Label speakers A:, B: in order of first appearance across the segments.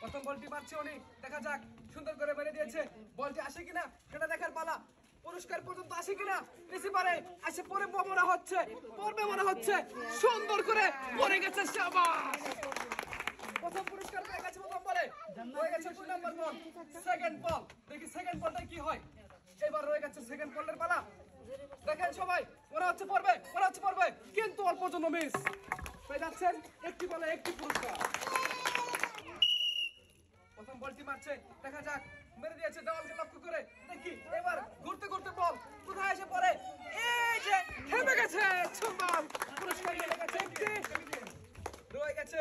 A: প্রথম বলটি মারছে উনি, দেখা যাক সুন্দর করে মেরে দিয়েছে। বলটি আসে কিনা সেটা দেখার পালা। পুরস্কার পর্যন্ত আসে কিনা, রিসিভারে আসে পরে মনে হচ্ছে, পড়বে মনে হচ্ছে, সুন্দর করে পড়ে গেছে। শাবাশ, প্রথম পুরস্কার পেয়ে গেছে প্রথম বলে। হয়ে গেছে 2 নাম্বার বল, সেকেন্ড বল। দেখি সেকেন্ড বলটা কি হয়। এবার রয়ে গেছে সেকেন্ড বলের পালা। দেখেন সবাই, মনে হচ্ছে পড়বে, মনে হচ্ছে পড়বে, কিন্তু অল্প জন্য মিস পেয়ে যাচ্ছেন একটি বলে একটি পুরস্কার। প্রথম বলটি মারছে, দেখা যাক মেরে দিয়েছে দেওয়ালকে লক্ষ্য করে। দেখি এবার ঘুরতে ঘুরতে বল কোথায় এসে পড়ে। এই যে থেমে গেছে, সুন্দর পুরস্কার মিলে গেছে একটি। রয়ে গেছে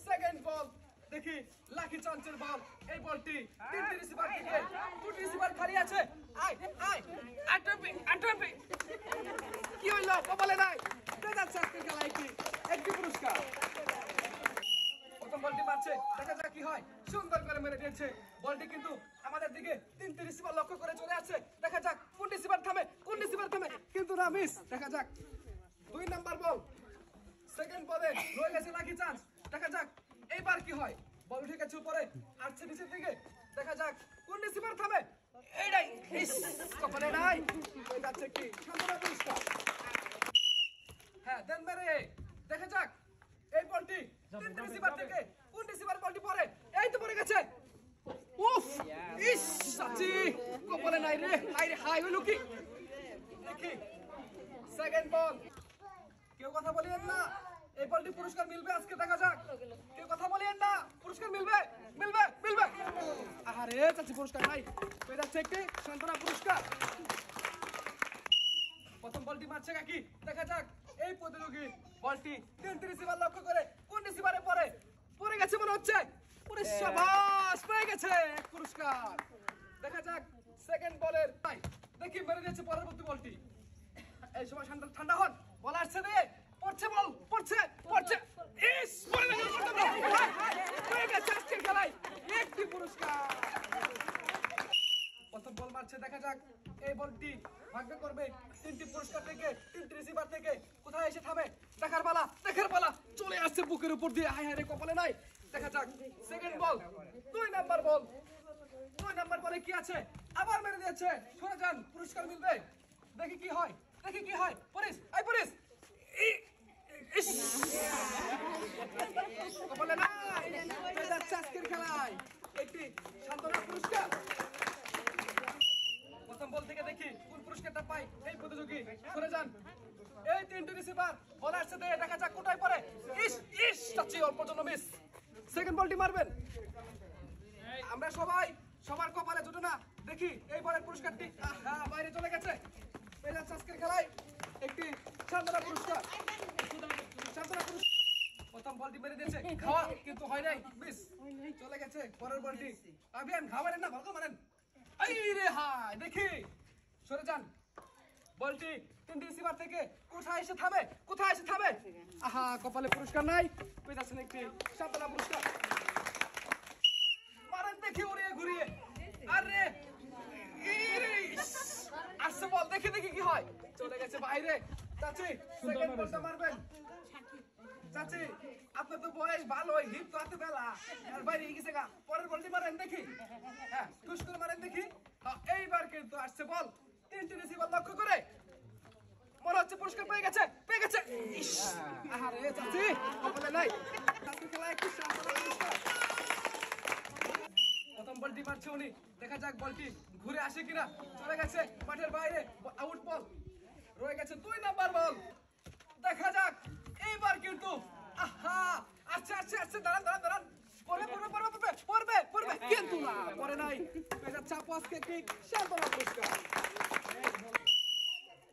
A: সেকেন্ড বল। দেখি লাকি চান্সের বল। এই বলটি তিনটি রিসিভার থেকে, দুটি রিসিভার খালি আছে। আয় আয় আটপি কি হইল, কপালে নাই। পেয়ে যাচ্ছে আজকের খেলায় একটি পুরস্কার। প্রথম বলটি মারছে, দেখা যাক কি হয়। সুন্দর করে মেরে দিয়েছে। বলটি কিন্তু আমাদের দিকে তিনটি রিসিভার লক্ষ্য করে চলে আসছে। দেখা যাক কোন রিসিভার থামে, কোন রিসিভার থামে, কিন্তু না, মিস। দেখা যাক 2 নাম্বার বল, সেকেন্ড বলে রয়ে গেছে লাকি চান্স। দেখা যাক এইবার কি হয়। বল উঠে গেছে উপরে, আসছে নিচের দিকে। দেখা যাক কোন রিসিভার থামে। এইটাই, ইস, কপালে নাই। হয়ে যাচ্ছে কি সান্ত্বনা পুরস্কার। হ্যাঁ, দেন মেরে। দেখা যাক এই বলটি তিনটি রিসিভার থেকে কোন রিসিভার বলটি পড়ে। এই তো পড়ে গেছে। উফ, ইস, সাচি কপালে নাই রে। হাই রে হাই, হলো কি। দেখি সেকেন্ড বল। কেউ কথা বলিয়েন না, এই বলটি পুরস্কার মিলবে আজকে। দেখা যাক, কেউ কথা বলিয়েন না, পুরস্কার মিলবে, মিলবে, মিলবে। আরে চাচি পুরস্কার নাই, পেয়ে যাচ্ছে একটি সান্ত্বনা পুরস্কার। প্রথম বলটি মারছে কাকি। দেখা যাক এই প্রতিযোগী বলটি তিনটি রিসিভার লক্ষ্য করে কোন রিসিভারে পড়ে। পড়ে গেছে মনে হচ্ছে। পুরো শাবাশ, পেয়ে গেছে এক পুরস্কার। দেখা যাক সেকেন্ড বলের ভাই। দেখি মেরে দিয়েছে পরবর্তী বলটি। এই সময় ঠান্ডা হন, বল আসছে রে। পড়ছে বল, পড়ছে পড়ছে, ইস, পড়ে গেল। পেয়ে গেছে আজকের খেলায় একটি পুরস্কার। প্রথম বল মারছে, দেখা যাক এই বলটি ভাগ্য করবে তিনটি পুরস্কার থেকে, তিনটি রিসিভার থেকে কোথায় এসে থামে। দেখার পালা, দেখার পালা। চলে আসছে বুকের উপর দিয়ে। হায় হায় রে, কপালে নাই। দেখা যাক সেকেন্ড বল, 2 নাম্বার বল। 2 নাম্বার বলে কি আছে, আবার মেরে দিয়েছে। সরে যান, পুরস্কার মিলবে। দেখি কি হয়, দেখি কি হয়। পরিস, এই পরিস, ইস, কপালে নাই। পেয়ে যাচ্ছে আজকের খেলায় একটি সান্ত্বনা পুরস্কার। প্রথম বল থেকে দেখি কোন পুরস্কারটা পাই এই প্রতিযোগী। সরে যান। এই তিনটি রিসিভার বল আসছে, দেখা যাক কোথায় পড়ে। ইস, ইস, চাচি অল্প জন্য মিস। সেকেন্ড বলটি মারবেন। আমরা সবাই সবার কপালে জুটে না। দেখি এই বলের পুরস্কারটি বাইরে চলে গেছে। পেয়ে যাচ্ছে আজকের খেলায় একটি সান্ত্বনা পুরস্কার। সান্ত্বনা পুরস্কার। প্রথম বলটি মেরে দিয়েছে, খাওয়া কিন্তু হয় নাই, মিস। চলে গেছে পরের বলটি। আবিয়ান খাওয়ারেন না, ভালো মারেন। এই রে হাই, দেখি সরে যান। বলটি তিনটি রিসিভার থেকে কোথায় এসে থামে, কোথায় এসে থামে। আহা, কপালে পুরস্কার নাই। পেয়ে যাচ্ছেন একটি সান্ত্বনা পুরস্কার। মারেন দেখি উড়িয়ে ঘুরিয়ে। আরে আসছে বল, দেখি দেখি কি হয়। চলে গেছে বাইরে। চাচি সেকেন্ড বলটা মারবেন। চাচি আপনার তো বয়স ভালোই, হিট তো হাতে বেলা, আর বাইরে গেছে গা। পরের বলটি মারেন দেখি। হ্যাঁ, টুস করে মারেন দেখি। হ্যাঁ, এইবার কিন্তু আসছে বল তিনটি রিসিভার লক্ষ্য করে। মনে হচ্ছে পুরস্কার পেয়ে গেছে, পেয়ে গেছে। ইস, আরে চাচি কপালে নাই। চাচির খেলা একটু সান্ত্বনা পুরস্কার। প্রথম বলটি মারছে উনি, দেখা যাক বলটি ঘুরে আসে কিনা। চলে গেছে মাঠের বাইরে, আউট বল। রয়ে গেছে 2 নাম্বার বল। দেখা যাক এইবার কিন্তু আহা, আসছে আসছে আসছে। দাঁড়ান দাঁড়ান দাঁড়ান, পড়বে পড়বে পড়বে পড়বে পড়বে পড়বে, কিন্তু না, পড়ে নাই। পেয়ে যাচ্ছে আপু আজকে কি সান্ত্বনা পুরস্কার।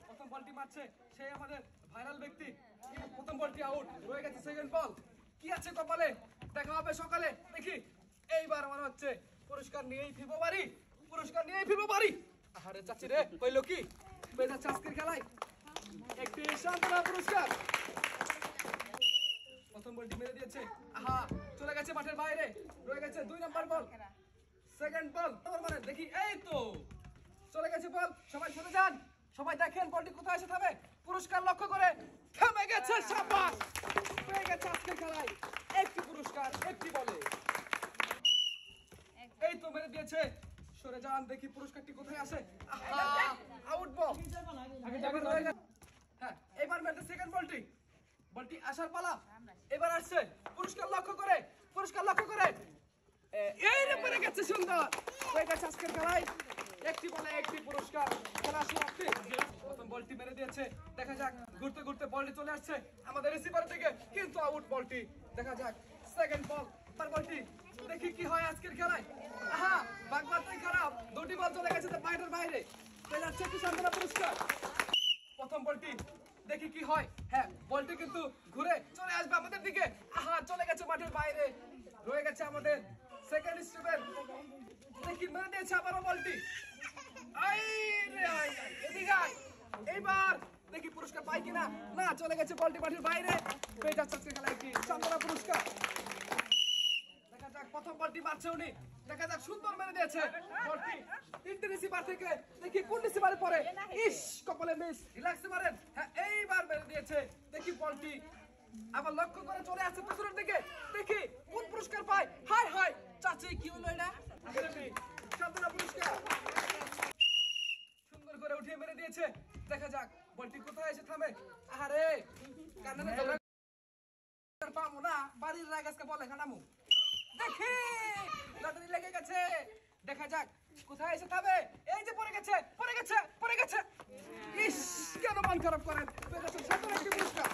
A: প্রথম বলটি মারছে সেই আমাদের ভাইরাল ব্যক্তি। প্রথম বলটি আউট। রয়ে গেছে সেকেন্ড বল। কি আছে কপালে, দেখা হবে সকালে। দেখি এইবার মনে হচ্ছে পুরস্কার নিয়েই ফিরবো বাড়ি, পুরস্কার নিয়েই ফিরবো বাড়ি। আরে চাচি রে, কইলো কি। পেয়ে যাচ্ছে আজকের খেলায় একটি সান্ত্বনা পুরস্কার। প্রথম বলটি মেরে দিয়েছে, আহা, চলে গেছে মাঠের বাইরে। রয়ে গেছে 2 নাম্বার বল, সেকেন্ড বল। মানে দেখি, এই তো চলে গেছে বল। সবাই সরে যান, সবাই দেখেন বলটি কোথায় এসে থামে। পুরস্কার লক্ষ্য করে থেমে গেছে। শাবাশ, পেয়ে গেছে আজকের খেলায় একটি পুরস্কার একটি বলে। দিয়েছে, সরে যান, দেখি পুরস্কারটি কোথায় আসে। আউট বল। হ্যাঁ, এবার মেরেছে সেকেন্ড বলটি, বলটি আসার পালা। এবার আসছে পুরস্কার লক্ষ্য করে, পুরস্কার লক্ষ্য করে এই রে পড়ে গেছে, সুন্দর হয়ে গেছে আজকের খেলায় একটি বলে একটি পুরস্কার। খেলা সমাপ্তি। প্রথম বলটি মেরে দিয়েছে, দেখা যাক ঘুরতে ঘুরতে বলটি চলে আসছে আমাদের রিসিভার থেকে, কিন্তু আউট বলটি। দেখা যাক সেকেন্ড বল, তার বলটি, দেখি কি হয় আজকের খেলায়। আহা, বাগবারটাই খারাপ, দুটি বল চলে গেছে বাইরের বাইরে, চলে যাচ্ছে একটি সান্ত্বনা পুরস্কার। প্রথম বলটি, দেখি কি হয়। হ্যাঁ, বলটি কিন্তু ঘুরে চলে আসবে আমাদের দিকে। আহা, চলে গেছে মাঠের বাইরে, রয়ে গেছে আমাদের সেকেন্ড স্টুডেন্ট। দেখি মেরে দিয়েছে আবারও বলটি। এদিকে আয়। এইবার দেখি পুরস্কার পাই কিনা। না, চলে গেছে বলটি মাঠের বাইরে, পেয়ে যাচ্ছে আজকে খেলায় একটি সান্ত্বনা পুরস্কার। দেখা যাক প্রথম বলটি মারছে উনি, দেখা যাক সুন্দর মেরে দিয়েছে বলটি তিনটে রিসিভার থেকে, দেখি কোন রিসিভারে পড়ে। ইস, কপালে মিস, রিল্যাক্সে মারেন। হ্যাঁ, এইবার মেরে দিয়েছে, দেখি বলটি আবার লক্ষ্য করে চলে আসছে পেছনের দিকে, দেখি কোন পুরস্কার পায়। হাই হাই চাচি, কি হলো এটা? সান্ত্বনা পুরস্কার। সুন্দর করে উঠিয়ে মেরে দিয়েছে, দেখা যাক বলটি কোথায় এসে থামে। আরে কান্নানে পাবো না, বাড়ির রাগাজকে বলে কাটামু। দেখি লটারি লেগে গেছে, দেখা যাক কোথায় এসে থামে। এই যে পড়ে গেছে, পড়ে গেছে, পড়ে গেছে। ইস, কেন মন খারাপ করেন? সান্ত্বনা পুরস্কার।